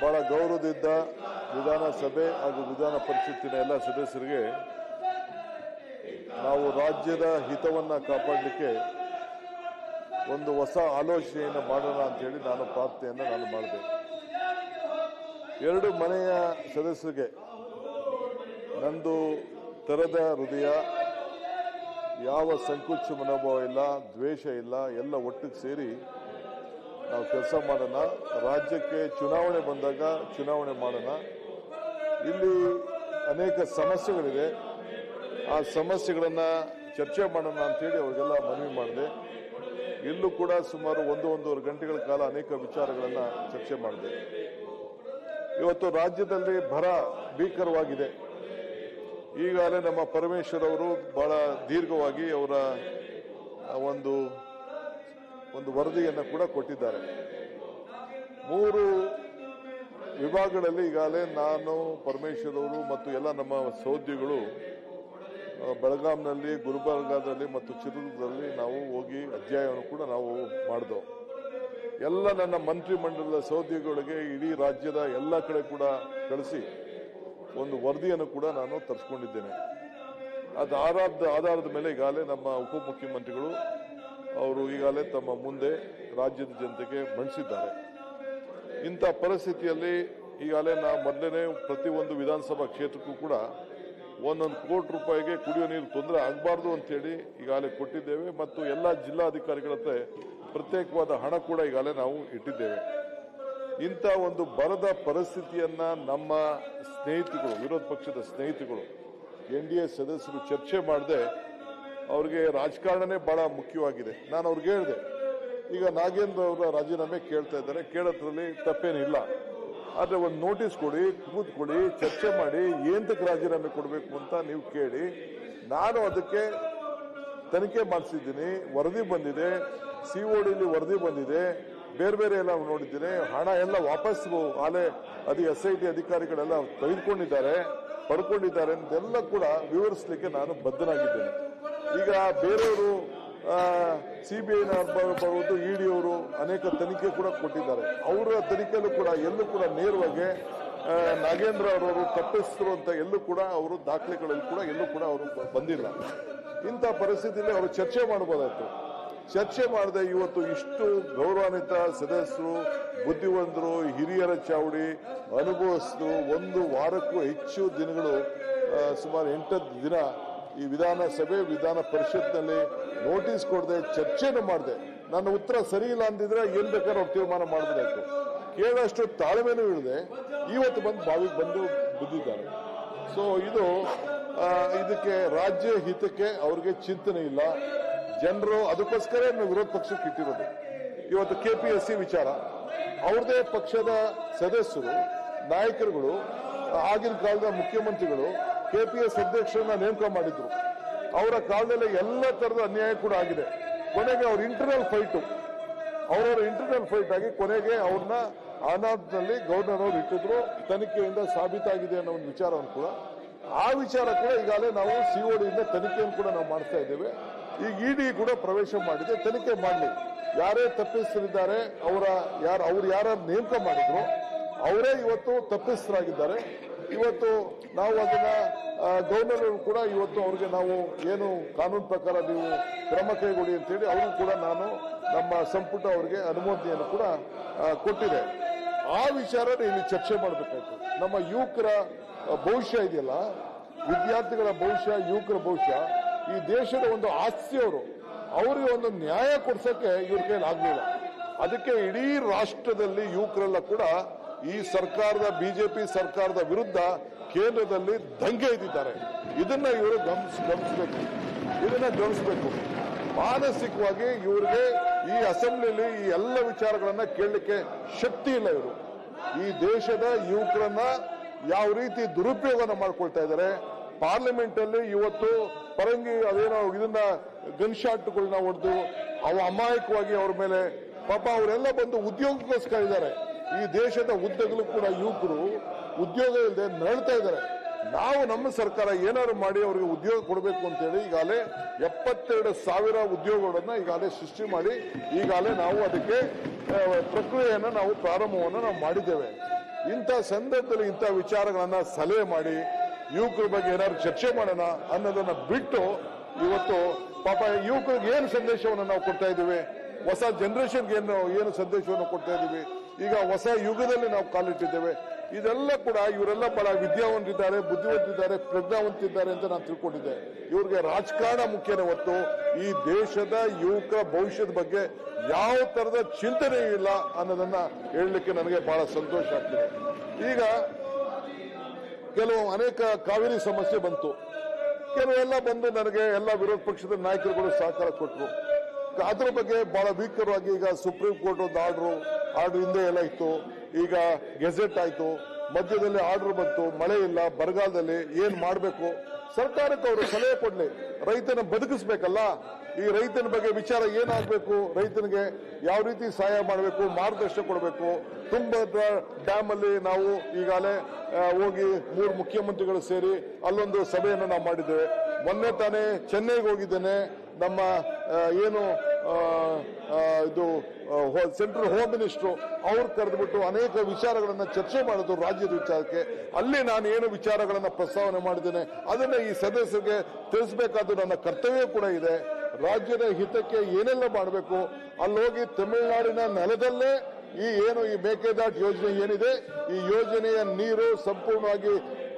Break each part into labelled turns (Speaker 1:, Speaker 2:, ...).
Speaker 1: ಬಹಳ ಗೌರವದಿಂದ ವಿಧಾನಸಭೆ ಹಾಗೂ ವಿಧಾನ ಪರಿಷತ್ತಿನ ಎಲ್ಲ ಸದಸ್ಯರಿಗೆ ನಾವು ರಾಜ್ಯದ ಹಿತವನ್ನು ಕಾಪಾಡಲಿಕ್ಕೆ ಒಂದು ಹೊಸ ಆಲೋಚನೆಯನ್ನು ಮಾಡೋಣ ಅಂತೇಳಿ ನಾನು ಪ್ರಾರ್ಥನೆಯನ್ನು ಮಾಡಿದೆ. ಎರಡು ಮನೆಯ ಸದಸ್ಯರಿಗೆ ನಂದು ತೆರೆದ ಹೃದಯ, ಯಾವ ಸಂಕುಚ ಮನೋಭಾವ ಇಲ್ಲ, ದ್ವೇಷ ಇಲ್ಲ, ಎಲ್ಲ ಒಟ್ಟಿಗೆ ಸೇರಿ ನಾವು ಕೆಲಸ ಮಾಡೋಣ. ರಾಜ್ಯಕ್ಕೆ ಚುನಾವಣೆ ಬಂದಾಗ ಚುನಾವಣೆ ಮಾಡೋಣ. ಇಲ್ಲಿ ಅನೇಕ ಸಮಸ್ಯೆಗಳಿದೆ, ಆ ಸಮಸ್ಯೆಗಳನ್ನು ಚರ್ಚೆ ಮಾಡೋಣ ಅಂತೇಳಿ ಅವರಿಗೆಲ್ಲ ಮನವಿ ಮಾಡಿದೆ. ಇಲ್ಲೂ ಕೂಡ ಸುಮಾರು 1-1.5 ಗಂಟೆಗಳ ಕಾಲ ಅನೇಕ ವಿಚಾರಗಳನ್ನು ಚರ್ಚೆ ಮಾಡಿದೆ. ಇವತ್ತು ರಾಜ್ಯದಲ್ಲಿ ಬರ ಭೀಕರವಾಗಿದೆ. ಈಗಾಗಲೇ ನಮ್ಮ ಪರಮೇಶ್ವರ್ ಅವರು ಬಹಳ ದೀರ್ಘವಾಗಿ ಅವರ ಒಂದು ವರದಿಯನ್ನು ಕೂಡ ಕೊಟ್ಟಿದ್ದಾರೆ. 3 ವಿಭಾಗಗಳಲ್ಲಿ ಈಗಾಗಲೇ ನಾನು, ಪರಮೇಶ್ವರ್ ಅವರು ಮತ್ತು ಎಲ್ಲ ನಮ್ಮ ಸಹೋದ್ಯೋಗಿಗಳು ಬೆಳಗಾಂನಲ್ಲಿ, ಗುಲ್ಬರ್ಗಾದಲ್ಲಿ ಮತ್ತು ಚಿತ್ರದುರ್ಗದಲ್ಲಿ ನಾವು ಹೋಗಿ ಅಧ್ಯಯನವನ್ನು ಕೂಡ ನಾವು ಮಾಡಿದೆವು. ಎಲ್ಲ ನನ್ನ ಮಂತ್ರಿ ಮಂಡಲದ ಸಹೋದ್ಯೋಗಿಗಳಿಗೆ ಇಡೀ ರಾಜ್ಯದ ಎಲ್ಲ ಕಡೆ ಕೂಡ ಕಳಿಸಿ ಒಂದು ವರದಿಯನ್ನು ಕೂಡ ನಾನು ತರಿಸ್ಕೊಂಡಿದ್ದೇನೆ. ಅದು ಆಧಾರದ ಮೇಲೆ ಈಗಾಗಲೇ ನಮ್ಮ ಉಪಮುಖ್ಯಮಂತ್ರಿಗಳು ಅವರು ಈಗಾಗಲೇ ತಮ್ಮ ಮುಂದೆ ರಾಜ್ಯದ ಜನತೆಗೆ ಮಂಡಿಸಿದ್ದಾರೆ. ಇಂಥ ಪರಿಸ್ಥಿತಿಯಲ್ಲಿ ಈಗಾಗಲೇ ನಾವು ಮೊದಲನೇ ಪ್ರತಿಯೊಂದು ವಿಧಾನಸಭಾ ಕ್ಷೇತ್ರಕ್ಕೂ ಕೂಡ 1 ಕೋಟಿ ರೂಪಾಯಿಗೆ ಕುಡಿಯೋ ನೀರು ತೊಂದರೆ ಆಗಬಾರ್ದು ಅಂತೇಳಿ ಈಗಾಗಲೇ ಕೊಟ್ಟಿದ್ದೇವೆ ಮತ್ತು ಎಲ್ಲ ಜಿಲ್ಲಾಧಿಕಾರಿಗಳ ಹತ್ರ ಪ್ರತ್ಯೇಕವಾದ ಹಣ ಕೂಡ ಈಗಾಗಲೇ ನಾವು ಇಟ್ಟಿದ್ದೇವೆ. ಇಂಥ ಒಂದು ಬರದ ಪರಿಸ್ಥಿತಿಯನ್ನ ನಮ್ಮ ಸ್ನೇಹಿತರು, ವಿರೋಧ ಪಕ್ಷದ ಸ್ನೇಹಿತರು, NDA ಸದಸ್ಯರು ಚರ್ಚೆ ಮಾಡದೆ ಅವ್ರಿಗೆ ರಾಜಕಾರಣನೇ ಬಹಳ ಮುಖ್ಯವಾಗಿದೆ. ನಾನು ಅವ್ರಿಗೆ ಹೇಳಿದೆ, ಈಗ ನಾಗೇಂದ್ರ ಅವರ ರಾಜೀನಾಮೆ ಕೇಳ್ತಾ ಇದ್ದಾರೆ, ಕೇಳೋದ್ರಲ್ಲಿ ತಪ್ಪೇನಿಲ್ಲ. ಆದರೆ ಒಂದು ನೋಟಿಸ್ ಕೊಡಿ, ಕೂತ್ಕೊಳ್ಳಿ, ಚರ್ಚೆ ಮಾಡಿ, ಏನಕ್ಕೆ ರಾಜೀನಾಮೆ ಕೊಡಬೇಕು ಅಂತ ನೀವು ಕೇಳಿ. ನಾನು ಅದಕ್ಕೆ ತನಿಖೆ ಮಾಡಿಸಿದ್ದೀನಿ, ವರದಿ ಬಂದಿದೆ, CODಲಿ ವರದಿ ಬಂದಿದೆ, ಬೇರೆ ಎಲ್ಲ ನೋಡಿದ್ದೀನಿ. ಹಣ ಎಲ್ಲ ವಾಪಸ್ SIT ಅಧಿಕಾರಿಗಳೆಲ್ಲ ತೆಗೆದುಕೊಂಡಿದ್ದಾರೆ, ಪಡ್ಕೊಂಡಿದ್ದಾರೆ ಅಂತೆಲ್ಲ ಕೂಡ ವಿವರಿಸಲಿಕ್ಕೆ ನಾನು ಬದ್ಧನಾಗಿದ್ದೇನೆ. ಈಗ ಬೇರೆಯವರು CBI ಬರುವುದು, ED ಅವರು ಅನೇಕ ತನಿಖೆ ಕೂಡ ಕೊಟ್ಟಿದ್ದಾರೆ. ಅವರ ತನಿಖೆಯಲ್ಲೂ ಕೂಡ ಎಲ್ಲೂ ಕೂಡ ನೇರವಾಗಿ ನಾಗೇಂದ್ರ ಅವರವರು ತಪ್ಪಿಸಿದ್ರು ಅಂತ ಎಲ್ಲೂ ಕೂಡ ಅವರು ದಾಖಲೆಗಳಲ್ಲಿ ಕೂಡ ಎಲ್ಲೂ ಕೂಡ ಅವರು ಬಂದಿಲ್ಲ. ಇಂಥ ಪರಿಸ್ಥಿತಿಯಲ್ಲಿ ಅವರು ಚರ್ಚೆ ಮಾಡಬಹುದಾಯ್ತು. ಚರ್ಚೆ ಮಾಡದೆ ಇವತ್ತು ಇಷ್ಟು ಗೌರವಾನ್ವಿತ ಸದಸ್ಯರು, ಬುದ್ಧಿವಂತರು, ಹಿರಿಯರ ಚಾವಡಿ ಅನುಭವಿಸಿದ್ರು 1 ವಾರಕ್ಕೂ ಹೆಚ್ಚು ದಿನಗಳು, ಸುಮಾರು 8 ದಿನ ಈ ವಿಧಾನಸಭೆ ವಿಧಾನ ಪರಿಷತ್ನಲ್ಲಿ ನೋಟಿಸ್ ಕೊಡದೆ ಚರ್ಚೆನೂ ಮಾಡಿದೆ. ನನ್ನ ಉತ್ತರ ಸರಿ ಇಲ್ಲ ಅಂದಿದ್ರೆ ಏನ್ ಬೇಕಾದ್ರೂ ಅವ್ರು ತೀರ್ಮಾನ ಮಾಡಬಹುದಾಯ್ತು. ಕೇಳೋಷ್ಟು ತಾಳ್ಮೆನೂ ಇಳಿದೆ ಇವತ್ತು ಬಾವಿಗೆ ಬಂದು ಬಿದ್ದಿದ್ದಾರೆ. ಸೊ ಇದಕ್ಕೆ ರಾಜ್ಯ ಹಿತಕ್ಕೆ ಅವ್ರಿಗೆ ಚಿಂತನೆ ಇಲ್ಲ. ಜನರು ಅದಕ್ಕೋಸ್ಕರ ವಿರೋಧ ಪಕ್ಷಕ್ಕೆ ಇಟ್ಟಿರೋದು. ಇವತ್ತು KPSC ವಿಚಾರ, ಅವ್ರದೇ ಪಕ್ಷದ ಸದಸ್ಯರು, ನಾಯಕರುಗಳು, ಆಗಿನ ಕಾಲದ ಮುಖ್ಯಮಂತ್ರಿಗಳು KPS ಅಧ್ಯಕ್ಷರನ್ನ ನೇಮಕ ಮಾಡಿದ್ರು. ಅವರ ಕಾಲದಲ್ಲಿ ಎಲ್ಲ ತರದ ಅನ್ಯಾಯ ಕೂಡ ಆಗಿದೆ. ಕೊನೆಗೆ ಅವ್ರ ಇಂಟರ್ನಲ್ ಫೈಟ್ ಆಗಿ ಕೊನೆಗೆ ಅವ್ರನ್ನ ಅನಾಥದಲ್ಲಿ ಗವರ್ನರ್ ಅವರು ಇಟ್ಟಿದ್ರು. ತನಿಖೆಯಿಂದ ಸಾಬೀತಾಗಿದೆ ಅನ್ನೋ ಒಂದು ವಿಚಾರವನ್ನು ಕೂಡ, ಆ ವಿಚಾರ ಕೂಡ ಈಗಾಗಲೇ ನಾವು CODಯಿಂದ ತನಿಖೆಯನ್ನು ಕೂಡ ನಾವು ಮಾಡ್ತಾ ಇದ್ದೇವೆ. ಈಗ ED ಕೂಡ ಪ್ರವೇಶ ಮಾಡಿದೆ, ತನಿಖೆ ಮಾಡಲಿ. ಯಾರೇ ತಪ್ಪಿತಸ್ಥರಿದ್ದಾರೆ, ಅವ್ರು ಯಾರು ನೇಮಕ ಮಾಡಿದ್ರು ಅವರೇ ಇವತ್ತು ತಪ್ಪಿತಸ್ಥರಾಗಿದ್ದಾರೆ. ಇವತ್ತು ನಾವು ಅದನ್ನ ಗವರ್ನರ್ ಕೂಡ ಇವತ್ತು ಅವ್ರಿಗೆ ನಾವು ಏನು ಕಾನೂನು ಪ್ರಕಾರ ನೀವು ಕ್ರಮ ಕೈಗೊಳ್ಳಿ ಅಂತೇಳಿ ಅವರು ಕೂಡ ನಾನು ನಮ್ಮ ಸಂಪುಟ ಅವರಿಗೆ ಅನುಮೋದನೆಯನ್ನು ಕೂಡ ಕೊಟ್ಟಿದೆ. ಆ ವಿಚಾರ ಇಲ್ಲಿ ಚರ್ಚೆ ಮಾಡಬೇಕಾಯ್ತು. ನಮ್ಮ ಯುವಕರ ಭವಿಷ್ಯ ಇದೆಯಲ್ಲ, ವಿದ್ಯಾರ್ಥಿಗಳ ಭವಿಷ್ಯ, ಯುವಕರ ಭವಿಷ್ಯ, ಈ ದೇಶದ ಒಂದು ಆಸ್ತಿಯವರು, ಅವರಿಗೆ ಒಂದು ನ್ಯಾಯ ಕೊಡ್ಸಕ್ಕೆ ಇವ್ರ ಕೈಲಿ ಆಗ್ಲಿಲ್ಲ. ಅದಕ್ಕೆ ಇಡೀ ರಾಷ್ಟ್ರದಲ್ಲಿ ಯುವಕರೆಲ್ಲ ಕೂಡ ಈ ಸರ್ಕಾರದ, BJP ಸರ್ಕಾರದ ವಿರುದ್ಧ ಕೇಂದ್ರದಲ್ಲಿ ದಂಗೆ ಎದ್ದಿದ್ದಾರೆ. ಇದನ್ನ ಇವರು ಗಮನಿಸಬೇಕು. ಮಾನಸಿಕವಾಗಿ ಇವ್ರಿಗೆ ಈ ಅಸೆಂಬ್ಲಿಯಲ್ಲಿ ಈ ಎಲ್ಲ ವಿಚಾರಗಳನ್ನ ಕೇಳಲಿಕ್ಕೆ ಶಕ್ತಿ ಇಲ್ಲ. ಇವರು ಈ ದೇಶದ ಯುವಕರನ್ನ ಯಾವ ರೀತಿ ದುರುಪಯೋಗನ ಮಾಡ್ಕೊಳ್ತಾ ಇದ್ದಾರೆ. ಪಾರ್ಲಿಮೆಂಟ್ ಅಲ್ಲಿ ಇವತ್ತು ಪರಂಗಿ ಅದೇನೋ ಇದನ್ನ ಗನ್ ಶಾಟ್ಗಳನ್ನ ಹೊಡೆದು ಅಮಾಯಕವಾಗಿ ಅವ್ರ ಮೇಲೆ ಪಾಪ ಅವರೆಲ್ಲ ಬಂದು ಉದ್ಯೋಗಕ್ಕೋಸ್ಕರ ಇದ್ದಾರೆ. ಈ ದೇಶದ ಉದ್ಯೋಗಗಳು ಕೂಡ ಯುವಕರು ಉದ್ಯೋಗ ಇಲ್ಲದೆ ನರಳ್ತಾ ಇದ್ದಾರೆ. ನಾವು ನಮ್ಮ ಸರ್ಕಾರ ಏನಾದ್ರು ಮಾಡಿ ಅವರಿಗೆ ಉದ್ಯೋಗ ಕೊಡಬೇಕು ಅಂತೇಳಿ ಈಗಾಗಲೇ 72,000 ಉದ್ಯೋಗಗಳನ್ನ ಈಗಾಗಲೇ ಸೃಷ್ಟಿ ಮಾಡಿ ಈಗಾಗಲೇ ನಾವು ಅದಕ್ಕೆ ಪ್ರಕ್ರಿಯೆಯನ್ನು ನಾವು ಪ್ರಾರಂಭವನ್ನು ನಾವು ಮಾಡಿದ್ದೇವೆ. ಇಂಥ ಸಂದರ್ಭದಲ್ಲಿ ಇಂಥ ವಿಚಾರಗಳನ್ನ ಸಲಹೆ ಮಾಡಿ ಯುವಕರ ಬಗ್ಗೆ ಏನಾದ್ರು ಚರ್ಚೆ ಮಾಡೋಣ ಅನ್ನೋದನ್ನ ಬಿಟ್ಟು ಇವತ್ತು ಪಾಪ ಯುವಕರಿಗೆ ಏನು ಸಂದೇಶವನ್ನು ನಾವು ಕೊಡ್ತಾ ಇದ್ದೀವಿ, ಹೊಸ ಜನರೇಷನ್ಗೆ ಏನು ಸಂದೇಶವನ್ನು ಕೊಡ್ತಾ ಇದ್ದೀವಿ, ಈಗ ಹೊಸ ಯುಗದಲ್ಲಿ ನಾವು ಕಾಲಿಟ್ಟಿದ್ದೇವೆ. ಇದೆಲ್ಲ ಕೂಡ ಇವರೆಲ್ಲ ಬಹಳ ವಿದ್ಯಾವಂತಿದ್ದಾರೆ, ಬುದ್ಧಿವಂತಿದ್ದಾರೆ, ಪ್ರಜ್ಞಾವಂತಿದ್ದಾರೆ ಅಂತ ನಾನು ತಿಳ್ಕೊಂಡಿದ್ದೆ. ಇವ್ರಿಗೆ ರಾಜಕಾರಣ ಮುಖ್ಯನೇ ಹೊತ್ತು ಈ ದೇಶದ ಯುವಕರ ಭವಿಷ್ಯದ ಬಗ್ಗೆ ಯಾವ ತರದ ಚಿಂತನೆ ಇಲ್ಲ ಅನ್ನೋದನ್ನ ಹೇಳಲಿಕ್ಕೆ ನನಗೆ ಬಹಳ ಸಂತೋಷ ಆಗ್ತದೆ. ಈಗ ಕೆಲವು ಅನೇಕ ಕಾವೇರಿ ಸಮಸ್ಯೆ ಬಂತು, ಕೆಲವೆಲ್ಲ ಬಂದು ನನಗೆ ಎಲ್ಲ ವಿರೋಧ ಪಕ್ಷದ ನಾಯಕರುಗಳು ಸಹಕಾರ ಕೊಟ್ಟರು. ಅದ್ರ ಬಗ್ಗೆ ಬಹಳ ಭೀಕರವಾಗಿ ಈಗ ಸುಪ್ರೀಂ ಕೋರ್ಟ್ ಒಂದು ಆರ್ಡರ್ ಹಿಂದೆ ಎಲ್ಲ ಇತ್ತು, ಈಗ ಗೆಜೆಟ್ ಆಯ್ತು, ಮಧ್ಯದಲ್ಲಿ ಆರ್ಡರ್ ಬಂತು, ಮಳೆ ಇಲ್ಲ, ಬರಗಾಲದಲ್ಲಿ ಏನ್ ಮಾಡಬೇಕು, ಸರ್ಕಾರಕ್ಕೆ ಅವರು ಸಲಹೆ ಕೊಡ್ಲಿ, ರೈತನ ಬದುಕಿಸ್ಬೇಕಲ್ಲ. ಈ ರೈತನ ಬಗ್ಗೆ ವಿಚಾರ ಏನಾಗಬೇಕು, ರೈತನಿಗೆ ಯಾವ ರೀತಿ ಸಹಾಯ ಮಾಡಬೇಕು, ಮಾರ್ಗದರ್ಶನ ಕೊಡಬೇಕು. ತುಂಗಭದ್ರಾ ಡ್ಯಾಮ್ ಅಲ್ಲಿ ನಾವು ಈಗಾಗಲೇ ಹೋಗಿ 3 ಮುಖ್ಯಮಂತ್ರಿಗಳು ಸೇರಿ ಅಲ್ಲೊಂದು ಸಭೆಯನ್ನು ನಾವು ಮಾಡಿದ್ದೇವೆ. ಮೊನ್ನೆ ತಾನೇ ಚೆನ್ನೈಗೆ ಹೋಗಿದ್ದೇನೆ. ನಮ್ಮ ಏನು ಇದು ಸೆಂಟ್ರಲ್ ಹೋಮ್ ಮಿನಿಸ್ಟರ್ ಅವ್ರು ಕರೆದುಬಿಟ್ಟು ಅನೇಕ ವಿಚಾರಗಳನ್ನ ಚರ್ಚೆ ಮಾಡೋದು ರಾಜ್ಯದ ವಿಚಾರಕ್ಕೆ. ಅಲ್ಲಿ ನಾನು ಏನು ವಿಚಾರಗಳನ್ನ ಪ್ರಸ್ತಾವನೆ ಮಾಡಿದ್ದೇನೆ ಅದನ್ನ ಈ ಸದಸ್ಯರಿಗೆ ತಿಳಿಸಬೇಕಾದ್ದು ನನ್ನ ಕರ್ತವ್ಯ ಕೂಡ ಇದೆ. ರಾಜ್ಯದ ಹಿತಕ್ಕೆ ಏನೆಲ್ಲ ಮಾಡಬೇಕು, ಅಲ್ಲಿ ಹೋಗಿ ತಮಿಳುನಾಡಿನ ನೆಲದಲ್ಲೇ ಈ ಮೇಕೆದಾಟು ಯೋಜನೆ ಏನಿದೆ, ಈ ಯೋಜನೆಯ ನೀರು ಸಂಪೂರ್ಣವಾಗಿ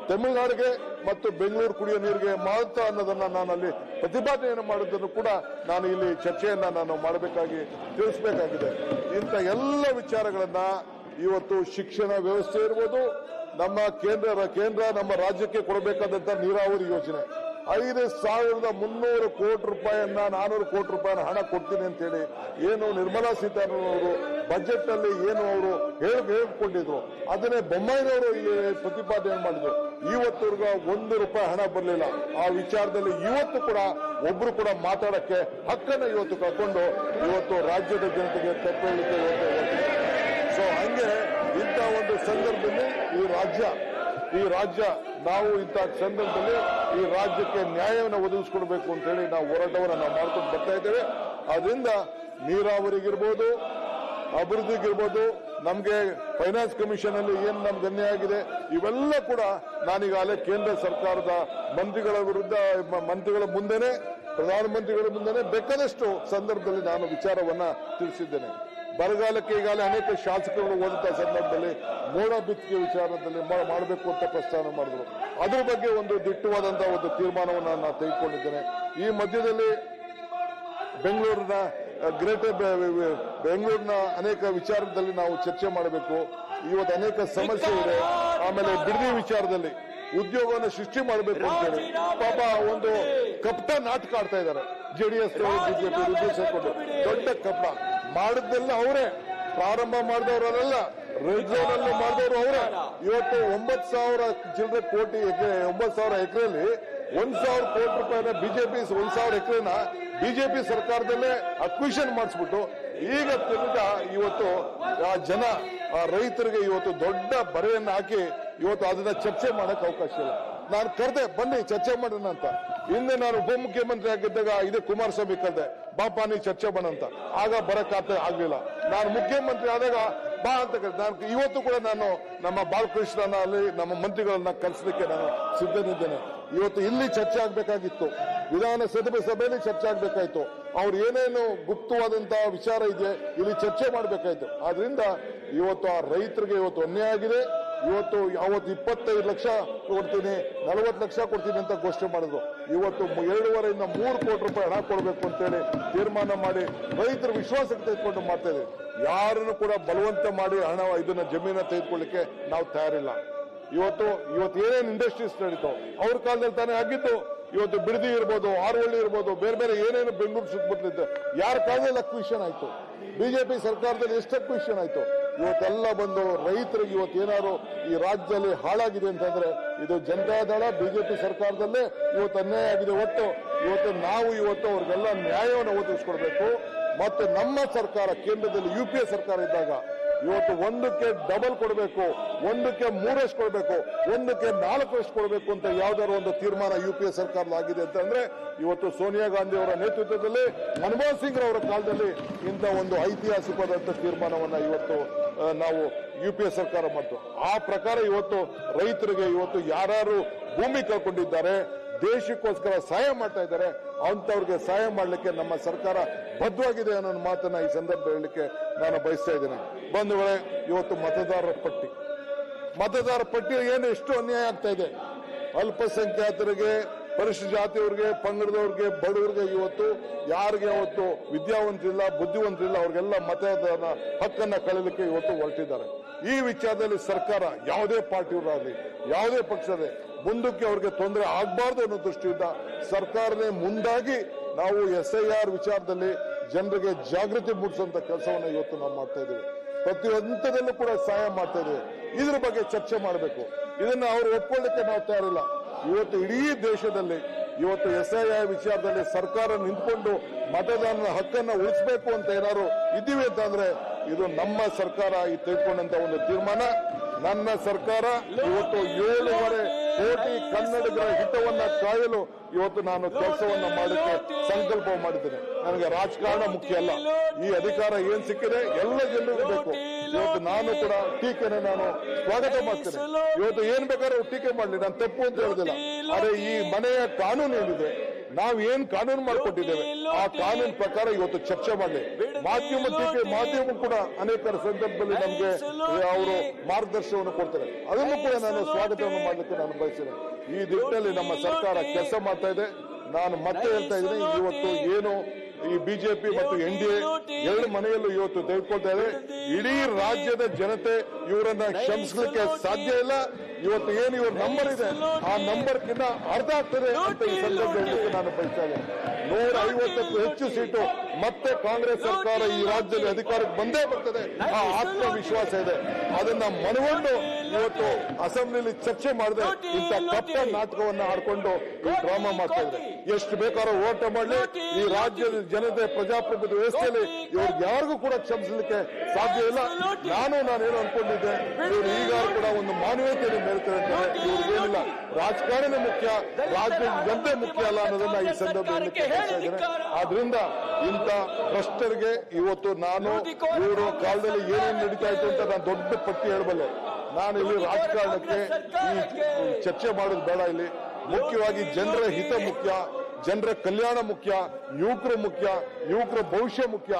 Speaker 1: ತಮಿಳುನಾಡಿಗೆ ಮತ್ತು ಬೆಂಗಳೂರು ಕುಡಿಯೋ ನೀರಿಗೆ ಮಾತ್ರ ಅನ್ನೋದನ್ನ ನಾನು ಅಲ್ಲಿ ಪ್ರತಿಪಾದನೆಯನ್ನು ಮಾಡೋದನ್ನು ಕೂಡ ನಾನು ಇಲ್ಲಿ ಚರ್ಚೆಯನ್ನ ನಾನು ಮಾಡಬೇಕಾಗಿ ತಿಳಿಸಬೇಕಾಗಿದೆ. ಇಂಥ ಎಲ್ಲ ವಿಚಾರಗಳನ್ನ ಇವತ್ತು ಶಿಕ್ಷಣ ವ್ಯವಸ್ಥೆ ಇರ್ಬೋದು, ನಮ್ಮ ಕೇಂದ್ರ ನಮ್ಮ ರಾಜ್ಯಕ್ಕೆ ಕೊಡಬೇಕಾದಂತ ನೀರಾವರಿ ಯೋಜನೆ 5,300 ಕೋಟಿ ರೂಪಾಯಿಯನ್ನ 400 ಕೋಟಿ ರೂಪಾಯಿನ ಹಣ ಕೊಡ್ತೀನಿ ಅಂತ ಹೇಳಿ ಏನು ನಿರ್ಮಲಾ ಸೀತಾರಾಮನ್ ಅವರು ಬಜೆಟ್ ಅಲ್ಲಿ ಏನು ಅವರು ಹೇಳಿಕೊಂಡಿದ್ರು ಅದನ್ನೇ ಬೊಮ್ಮಾಯಿನವರು ಇಲ್ಲಿ ಪ್ರತಿಪಾದನೆ ಮಾಡಿದ್ರು. ಇವತ್ತುವರೆಗೂ 1 ರೂಪಾಯಿ ಹಣ ಬರಲಿಲ್ಲ. ಆ ವಿಚಾರದಲ್ಲಿ ಇವತ್ತು ಕೂಡ ಒಬ್ರು ಕೂಡ ಮಾತಾಡಕ್ಕೆ ಹಕ್ಕನ್ನು ಇವತ್ತು ಕಳ್ಕೊಂಡು ಇವತ್ತು ರಾಜ್ಯದ ಜನತೆಗೆ ತಪ್ಪಲಿಕ್ಕೆ ಸೊ ಹಂಗೆ ಇಂಥ ಒಂದು ಸಂದರ್ಭದಲ್ಲಿ ಈ ರಾಜ್ಯ ನಾವು ಇಂಥ ಸಂದರ್ಭದಲ್ಲಿ ಈ ರಾಜ್ಯಕ್ಕೆ ನ್ಯಾಯವನ್ನು ಒದಗಿಸಿಕೊಡ್ಬೇಕು ಅಂತ ಹೇಳಿ ನಾವು ಹೋರಾಟವನ್ನು ನಾವು ಮಾಡ್ಕೊಂಡು ಬರ್ತಾ ಇದ್ದೇವೆ. ಅದರಿಂದ ನೀರಾವರಿಗಿರ್ಬೋದು, ಅಭಿವೃದ್ಧಿಗಿರ್ಬೋದು, ನಮಗೆ ಫೈನಾನ್ಸ್ ಕಮಿಷನ್ ಅಲ್ಲಿ ಏನು ನಮ್ಗೆ ಅನ್ಯಾಯ ಆಗಿದೆ ಇವೆಲ್ಲ ಕೂಡ ನಾನೀಗಾಗಲೇ ಕೇಂದ್ರ ಸರ್ಕಾರದ ಮಂತ್ರಿಗಳ ಮುಂದೆನೆ, ಪ್ರಧಾನಮಂತ್ರಿಗಳ ಮುಂದೆನೆ ಬೇಕಾದಷ್ಟು ಸಂದರ್ಭದಲ್ಲಿ ನಾನು ವಿಚಾರವನ್ನ ತಿಳಿಸಿದ್ದೇನೆ. ಬರಗಾಲಕ್ಕೆ ಈಗಾಗಲೇ ಅನೇಕ ಶಾಸಕರು ಹೋದಂತ ಸಂದರ್ಭದಲ್ಲಿ ಮೋಡ ಬಿತ್ತಿಗೆ ವಿಚಾರದಲ್ಲಿ ಮಾಡಬೇಕು ಅಂತ ಪ್ರಸ್ತಾವನೆ ಮಾಡಿದ್ರು. ಅದ್ರ ಬಗ್ಗೆ ಒಂದು ದಿಟ್ಟವಾದಂತಹ ಒಂದು ತೀರ್ಮಾನವನ್ನು ನಾನು ತೆಗೆದುಕೊಂಡಿದ್ದೇನೆ. ಈ ಮಧ್ಯದಲ್ಲಿ ಬೆಂಗಳೂರಿನ ಅನೇಕ ವಿಚಾರದಲ್ಲಿ ನಾವು ಚರ್ಚೆ ಮಾಡಬೇಕು. ಇವತ್ತು ಅನೇಕ ಸಮಸ್ಯೆ ಇದೆ. ಆಮೇಲೆ ಬಿಡದಿ ವಿಚಾರದಲ್ಲಿ ಉದ್ಯೋಗವನ್ನು ಸೃಷ್ಟಿ ಮಾಡಬೇಕು ಅಂತ ಹೇಳಿ ಪಾಪ ಒಂದು ಕಪಟ ನಾಟಕ ಆಡ್ತಾ ಇದ್ದಾರೆ ಜೆಡಿಎಸ್ ಬಿಜೆಪಿ ಸೇರ್ಕೊಂಡು. ದೊಡ್ಡ ಕಪಟ ಮಾಡಿದ್ದೆಲ್ಲ ಅವರೇ, ಪ್ರಾರಂಭ ಮಾಡಿದವರಲ್ಲ, ರೆಡ್ ಝೋನ್ ಅಲ್ಲಿ ಮಾಡಿದವರು ಅವರೇ. ಇವತ್ತು 9,000 ಚಿಲ್ಲರೆ ಕೋಟಿ 9,000 ಎಕರೆಯಲ್ಲಿ 1,000 ಕೋಟಿ ರೂಪಾಯಿನ ಬಿಜೆಪಿ 1,000 ಎಕರೆನ ಬಿಜೆಪಿ ಸರ್ಕಾರದಲ್ಲೇ ಅಕ್ವಿಷನ್ ಮಾಡಿಸ್ಬಿಟ್ಟು ಈಗ ಇವತ್ತು ಆ ಜನ ರೈತರಿಗೆ ಇವತ್ತು ದೊಡ್ಡ ಬರೆಯನ್ನು ಹಾಕಿ ಇವತ್ತು ಅದನ್ನ ಚರ್ಚೆ ಮಾಡಕ್ ಅವಕಾಶ ಇಲ್ಲ. ನಾನು ಕರೆದೆ, ಬನ್ನಿ ಚರ್ಚೆ ಮಾಡೋಣ ಅಂತ. ಹಿಂದೆ ನಾನು ಉಪಮುಖ್ಯಮಂತ್ರಿ ಆಗಿದ್ದಾಗ ಇದೇ ಕುಮಾರಸ್ವಾಮಿ ಕರೆದೆ, ಬಾಪ ನೀ ಚರ್ಚೆ ಮಾಡಂತ. ಆಗ ಆಗ್ಲಿಲ್ಲ. ನಾನು ಮುಖ್ಯಮಂತ್ರಿ ಆದಾಗ ಬಾ ಅಂತ ಕರೆದೆ. ನಾನು ಇವತ್ತು ಕೂಡ ನಾನು ನಮ್ಮ ಬಾಲಕೃಷ್ಣನ ಅಲ್ಲಿ ನಮ್ಮ ಮಂತ್ರಿಗಳನ್ನ ಕರೆಸಲಿಕ್ಕೆ ನಾನು ಸಿದ್ಧನಿದ್ದೇನೆ. ಇವತ್ತು ಇಲ್ಲಿ ಚರ್ಚೆ ಆಗ್ಬೇಕಾಗಿತ್ತು, ವಿಧಾನಸಭೆಯಲ್ಲಿ ಚರ್ಚೆ ಆಗ್ಬೇಕಾಯ್ತು. ಅವ್ರು ಏನೇನು ಗುಪ್ತವಾದಂತಹ ವಿಚಾರ ಇದೆ ಇಲ್ಲಿ ಚರ್ಚೆ ಮಾಡಬೇಕಾಯ್ತು. ಆದ್ರಿಂದ ಇವತ್ತು ಆ ರೈತರಿಗೆ ಇವತ್ತು ಅನ್ಯಾಯ ಆಗಿದೆ. ಇವತ್ತು 25 ಲಕ್ಷ ಕೊಡ್ತೀನಿ, 40 ಲಕ್ಷ ಕೊಡ್ತೀನಿ ಅಂತ ಘೋಷಣೆ ಮಾಡಿದ್ರು. ಇವತ್ತು 2.5 ಇಂದ 3 ಕೋಟಿ ರೂಪಾಯಿ ಹಣ ಕೊಡಬೇಕು ಅಂತೇಳಿ ತೀರ್ಮಾನ ಮಾಡಿ ರೈತರ ವಿಶ್ವಾಸಕ್ಕೆ ತೆಗೆದುಕೊಂಡು ಮಾಡ್ತಾ ಇದ್ದೀವಿ. ಯಾರನ್ನು ಕೂಡ ಬಲವಂತ ಮಾಡಿ ಇದನ್ನ ಜಮೀನ ತೆಗೆದುಕೊಳ್ಳಿಕ್ಕೆ ನಾವು ತಯಾರಿಲ್ಲ. ಇವತ್ತು ಏನೇನು ಇಂಡಸ್ಟ್ರೀಸ್ ನಡೀತು ಅವ್ರ ಕಾಲದಲ್ಲಿ ತಾನೇ ಆಗಿತ್ತು. ಇವತ್ತು ಬಿಡದಿ ಇರ್ಬೋದು, ಆರೋಹಳ್ಳಿ ಇರ್ಬೋದು, ಬೇರೆ ಬೇರೆ ಏನೇನು ಬೆಂಗಳೂರು ಸುತ್ತಮುತ್ತಲಿದ್ದು ಯಾರ ಕಾಲದಲ್ಲಿ ಅಕ್ವಿಷನ್ ಆಯ್ತು, ಬಿಜೆಪಿ ಸರ್ಕಾರದಲ್ಲಿ ಎಷ್ಟು ಅಕ್ವಿಷನ್ ಆಯ್ತು. ಇವತ್ತೆಲ್ಲ ಬಂದು ರೈತರಿಗೆ ಇವತ್ತು ಏನಾದ್ರು ಈ ರಾಜ್ಯದಲ್ಲಿ ಹಾಳಾಗಿದೆ ಅಂತಂದ್ರೆ ಇದು ಜನತಾದಳ ಬಿಜೆಪಿ ಸರ್ಕಾರದಲ್ಲೇ ಇವತ್ತು ಅನ್ಯಾಯ ಆಗಿದೆ. ನಾವು ಅವ್ರಿಗೆಲ್ಲ ನ್ಯಾಯವನ್ನು ಒದಗಿಸ್ಕೊಡ್ಬೇಕು. ಮತ್ತೆ ನಮ್ಮ ಸರ್ಕಾರ ಕೇಂದ್ರದಲ್ಲಿ UPA ಸರ್ಕಾರ ಇದ್ದಾಗ ಇವತ್ತು ಒಂದಕ್ಕೆ ಡಬಲ್ ಕೊಡಬೇಕು, ಒಂದಕ್ಕೆ 3 ಕೊಡಬೇಕು, ಒಂದಕ್ಕೆ 4 ಕೊಡಬೇಕು ಅಂತ ಯಾವ್ದಾದ್ರು ಒಂದು ತೀರ್ಮಾನ UPA ಸರ್ಕಾರದಾಗಿದೆ ಅಂತಂದ್ರೆ ಇವತ್ತು ಸೋನಿಯಾ ಗಾಂಧಿ ಅವರ ನೇತೃತ್ವದಲ್ಲಿ, ಮನಮೋಹನ್ ಸಿಂಗ್ ಅವರ ಕಾಲದಲ್ಲಿ ಇಂಥ ಒಂದು ಐತಿಹಾಸಿಕವಾದಂಥ ತೀರ್ಮಾನವನ್ನ ಇವತ್ತು ನಾವು UPA ಸರ್ಕಾರ ಮಾಡ್ತು. ಆ ಪ್ರಕಾರ ಇವತ್ತು ರೈತರಿಗೆ ಇವತ್ತು ಯಾರು ಭೂಮಿ ಕಳ್ಕೊಂಡಿದ್ದಾರೆ, ದೇಶಕ್ಕೋಸ್ಕರ ಸಹಾಯ ಮಾಡ್ತಾ ಇದ್ದಾರೆ, ಅಂತವ್ರಿಗೆ ಸಹಾಯ ಮಾಡಲಿಕ್ಕೆ ನಮ್ಮ ಸರ್ಕಾರ ಬದ್ಧವಾಗಿದೆ ಅನ್ನೋ ಮಾತನ್ನ ಈ ಸಂದರ್ಭ ಹೇಳಲಿಕ್ಕೆ ನಾನು ಬಯಸ್ತಾ ಇದ್ದೇನೆ. ಬಂಧುಗಳೇ, ಇವತ್ತು ಮತದಾರರ ಪಟ್ಟಿ ಏನು ಎಷ್ಟು ಅನ್ಯಾಯ ಆಗ್ತಾ ಇದೆ. ಅಲ್ಪಸಂಖ್ಯಾತರಿಗೆ, ಪರಿಶಿಷ್ಟ ಜಾತಿಯವರಿಗೆ, ಪಂಗಡದವ್ರಿಗೆ, ಬಡವರಿಗೆ ಇವತ್ತು ಯಾರಿಗೆ ಇವತ್ತು ವಿದ್ಯಾವಂತರಿಲ್ಲ, ಬುದ್ಧಿವಂತರಿಲ್ಲ, ಅವ್ರಿಗೆಲ್ಲ ಮತದಾನ ಹಕ್ಕನ್ನ ಕಳಲಿಕ್ಕೆ ಇವತ್ತು ಹೊರಟಿದ್ದಾರೆ. ಈ ವಿಚಾರದಲ್ಲಿ ಸರ್ಕಾರ ಯಾವುದೇ ಪಾರ್ಟಿಯವರಾಗಲಿ, ಯಾವುದೇ ಪಕ್ಷದ ಮುಂದಕ್ಕೆ ಅವ್ರಿಗೆ ತೊಂದರೆ ಆಗಬಾರ್ದು ಅನ್ನೋ ದೃಷ್ಟಿಯಿಂದ ಸರ್ಕಾರನೇ ಮುಂದಾಗಿ ನಾವು SIR ವಿಚಾರದಲ್ಲಿ ಜನರಿಗೆ ಜಾಗೃತಿ ಮೂಡಿಸುವಂತ ಕೆಲಸವನ್ನ ಇವತ್ತು ನಾವು ಮಾಡ್ತಾ ಇದ್ದೀವಿ. ಪ್ರತಿ ಹಂತದಲ್ಲೂ ಕೂಡ ಸಹಾಯ ಮಾಡ್ತಾ ಇದ್ದೀವಿ. ಇದ್ರ ಬಗ್ಗೆ ಚರ್ಚೆ ಮಾಡಬೇಕು. ಇದನ್ನ ಅವರು ಒಪ್ಕೊಳ್ಳಿಕ್ಕೆ ನಾವು ತಯಾರಿಲ್ಲ. ಇವತ್ತು ಇಡೀ ದೇಶದಲ್ಲಿ ಇವತ್ತು SIR ವಿಚಾರದಲ್ಲಿ ಸರ್ಕಾರ ನಿಂತ್ಕೊಂಡು ಮತದಾನದ ಹಕ್ಕನ್ನ ಉಳಿಸಬೇಕು ಅಂತ ಏನಾದ್ರು ಇದ್ದೀವಿ ಅಂತಂದ್ರೆ ಇದು ನಮ್ಮ ಸರ್ಕಾರ ತೆಗೆದುಕೊಂಡಂತ ಒಂದು ತೀರ್ಮಾನ. ನನ್ನ ಸರ್ಕಾರ ಇವತ್ತು 7.5 ಕೋಟಿ ಕನ್ನಡಿಗರ ಹಿತವನ್ನ ಕಾಯಲು ಇವತ್ತು ನಾನು ಕೆಲಸವನ್ನ ಮಾಡಲಿಕ್ಕೆ ಸಂಕಲ್ಪ ಮಾಡಿದ್ದೇನೆ. ನನಗೆ ರಾಜಕಾರಣ ಮುಖ್ಯ ಅಲ್ಲ. ಈ ಅಧಿಕಾರ ಏನ್ ಸಿಕ್ಕಿದೆ ಎಲ್ಲ ಜನರಿಗೂ ಬೇಕು. ಇವತ್ತು ನಾನು ಕೂಡ ಟೀಕೆನ ನಾನು ಸ್ವಾಗತ ಮಾಡ್ತೇನೆ. ಇವತ್ತು ಏನ್ ಬೇಕಾದ್ರೂ ಟೀಕೆ ಮಾಡಲಿ, ನಾನು ತಪ್ಪು ಅಂತ ಹೇಳುದಿಲ್ಲ. ಆದ್ರೆ ಈ ಮನೆಯ ಕಾನೂನು ಏನಿದೆ, ನಾವು ಏನ್ ಕಾನೂನು ಮಾಡಿಕೊಟ್ಟಿದ್ದೇವೆ ಆ ಕಾನೂನು ಪ್ರಕಾರ ಇವತ್ತು ಚರ್ಚೆ ಮಾಡಲಿ. ಮಾಧ್ಯಮ ಕೂಡ ಅನೇಕ ಸಂದರ್ಭದಲ್ಲಿ ನಮಗೆ ಅವರು ಮಾರ್ಗದರ್ಶನವನ್ನು ಕೊಡ್ತಾರೆ. ಅದನ್ನು ಕೂಡ ನಾನು ಸ್ವಾಗತವನ್ನು ಮಾಡಲಿಕ್ಕೆ ನಾನು ಬಯಸ್ತೇನೆ. ಈ ನಿಟ್ಟಿನಲ್ಲಿ ನಮ್ಮ ಸರ್ಕಾರ ಕೆಲಸ ಮಾಡ್ತಾ ಇದೆ. ನಾನು ಮತ್ತೆ ಹೇಳ್ತಾ ಇದ್ದೀನಿ, ಇವತ್ತು ಏನು ಈ ಬಿಜೆಪಿ ಮತ್ತು NDA ಎರಡು ಮನೆಯಲ್ಲೂ ಇವತ್ತು ತೆಗೆದುಕೊಳ್ತಾ ಇದೆ. ಇಡೀ ರಾಜ್ಯದ ಜನತೆ ಇವರನ್ನ ಕ್ಷಮಿಸಲಿಕ್ಕೆ ಸಾಧ್ಯ ಇಲ್ಲ. ಇವತ್ತು ಏನು ಇವ್ರ ನಂಬರ್ ಇದೆ ಆ ನಂಬರ್ಗಿನ್ನ ಅರ್ಧ ಆಗ್ತದೆ ಅಂತ ಈ ಸಂದರ್ಭದಲ್ಲಿ ನಾನು ಬಯಸ್ತಾ ಇದ್ದೇನೆ. 150ಕ್ಕೂ ಹೆಚ್ಚು ಸೀಟು ಮತ್ತೆ ಕಾಂಗ್ರೆಸ್ ಸರ್ಕಾರ ಈ ರಾಜ್ಯದಲ್ಲಿ ಅಧಿಕಾರಕ್ಕೆ ಬಂದೇ ಬರ್ತದೆ. ಆ ಆತ್ಮವಿಶ್ವಾಸ ಇದೆ. ಅದನ್ನ ಮನಗೊಂಡು ಇವತ್ತು ಅಸೆಂಬ್ಲಿಯಲ್ಲಿ ಚರ್ಚೆ ಮಾಡದೆ ಇಂಥ ಕಪ್ಪ ನಾಟಕವನ್ನ ಆಡ್ಕೊಂಡು ಈ ಡ್ರಾಮಾ ಮಾಡ್ತಾ ಇದ್ದಾರೆ. ಎಷ್ಟು ಬೇಕಾದ್ರೂ ಹೋರಾಟ ಮಾಡಲಿ, ಈ ರಾಜ್ಯದ ಜನತೆ ಪ್ರಜಾಪ್ರಭುತ್ವ ವ್ಯವಸ್ಥೆಯಲ್ಲಿ ಇವ್ರಿಗೆ ಯಾರಿಗೂ ಕೂಡ ಕ್ಷಮಿಸಲಿಕ್ಕೆ ಸಾಧ್ಯ ಇಲ್ಲ. ನಾನೇನು ಅನ್ಕೊಂಡಿದ್ದೆ, ಇವರು ಈಗ ಕೂಡ ಒಂದು ಮಾನವೀಯತೆಯನ್ನು ಮೇಲ್ತಾರೆ ಅಂತ. ಇವ್ರಿಗೇನಿಲ್ಲ, ರಾಜಕಾರಣ ಮುಖ್ಯ, ರಾಜ್ಯದ ಜನತೆ ಮುಖ್ಯ ಅಲ್ಲ ಅನ್ನೋದನ್ನ ಈ ಸಂದರ್ಭದಲ್ಲಿ ಹೇಳ್ತಾ ಇದ್ದೇನೆ. ಆದ್ರಿಂದ ಇಂಥ ಭ್ರಷ್ಟರಿಗೆ ಇವತ್ತು ನಾನು ಇವರು ಕಾಲದಲ್ಲಿ ಏನೇನು ನಡೀತಾ ಇತ್ತು ಅಂತ ನಾನು ದೊಡ್ಡ ಪಟ್ಟಿ ಹೇಳಬಲ್ಲೆ. ನಾನು ಇಲ್ಲಿ ರಾಜಕಾರಣಕ್ಕೆ ಈ ಚರ್ಚೆ ಮಾಡೋದು ಬೇಡ. ಇಲ್ಲಿ ಮುಖ್ಯವಾಗಿ ಜನರ ಹಿತ ಮುಖ್ಯ, ಜನರ ಕಲ್ಯಾಣ ಮುಖ್ಯ, ಯುವಕರು ಮುಖ್ಯ, ಯುವಕರ ಭವಿಷ್ಯ ಮುಖ್ಯ,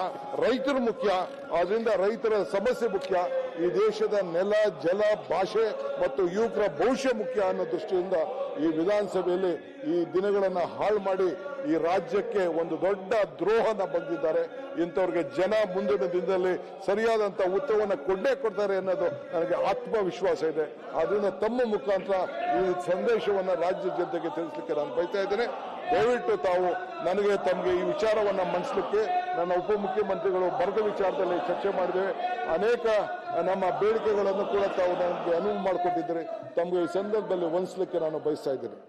Speaker 1: ರೈತರು ಮುಖ್ಯ. ಆದ್ರಿಂದ ರೈತರ ಸಮಸ್ಯೆ ಮುಖ್ಯ. ಈ ದೇಶದ ನೆಲ, ಜಲ, ಭಾಷೆ ಮತ್ತು ಯುವಕರ ಭವಿಷ್ಯ ಮುಖ್ಯ ಅನ್ನೋ ದೃಷ್ಟಿಯಿಂದ ಈ ವಿಧಾನಸಭೆಯಲ್ಲಿ ಈ ದಿನಗಳನ್ನ ಹಾಳು ಮಾಡಿ ಈ ರಾಜ್ಯಕ್ಕೆ ಒಂದು ದೊಡ್ಡ ದ್ರೋಹನ ಬಗ್ಗಿದ್ದಾರೆ. ಇಂಥವ್ರಿಗೆ ಜನ ಮುಂದಿನ ದಿನದಲ್ಲಿ ಸರಿಯಾದಂತ ಉತ್ತರವನ್ನು ಕೊಡ್ತಾರೆ ಅನ್ನೋದು ನನಗೆ ಆತ್ಮವಿಶ್ವಾಸ ಇದೆ. ಆದ್ರಿಂದ ತಮ್ಮ ಮುಖಾಂತರ ಈ ಸಂದೇಶವನ್ನ ರಾಜ್ಯ ಜನತೆಗೆ ತಿಳಿಸಲಿಕ್ಕೆ ನಾನು ಬಯಸ್ತಾ ಇದ್ದೇನೆ. ದಯವಿಟ್ಟು ತಾವು ತಮಗೆ ಈ ವಿಚಾರವನ್ನ ಮಂಡಿಸಲಿಕ್ಕೆ ನನ್ನ ಉಪಮುಖ್ಯಮಂತ್ರಿಗಳು ಬರದ ವಿಚಾರದಲ್ಲಿ ಚರ್ಚೆ ಮಾಡಿದ್ದೇವೆ. ಅನೇಕ ನಮ್ಮ ಬೇಡಿಕೆಗಳನ್ನು ಕೂಡ ತಾವು ನನಗೆ ಅನುವು ಮಾಡಿಕೊಟ್ಟಿದ್ದಾರೆ. ತಮಗೆ ಈ ಸಂದರ್ಭದಲ್ಲಿ ವಂದಿಸಲಿಕ್ಕೆ ನಾನು ಬಯಸ್ತಾ ಇದ್ದೇನೆ.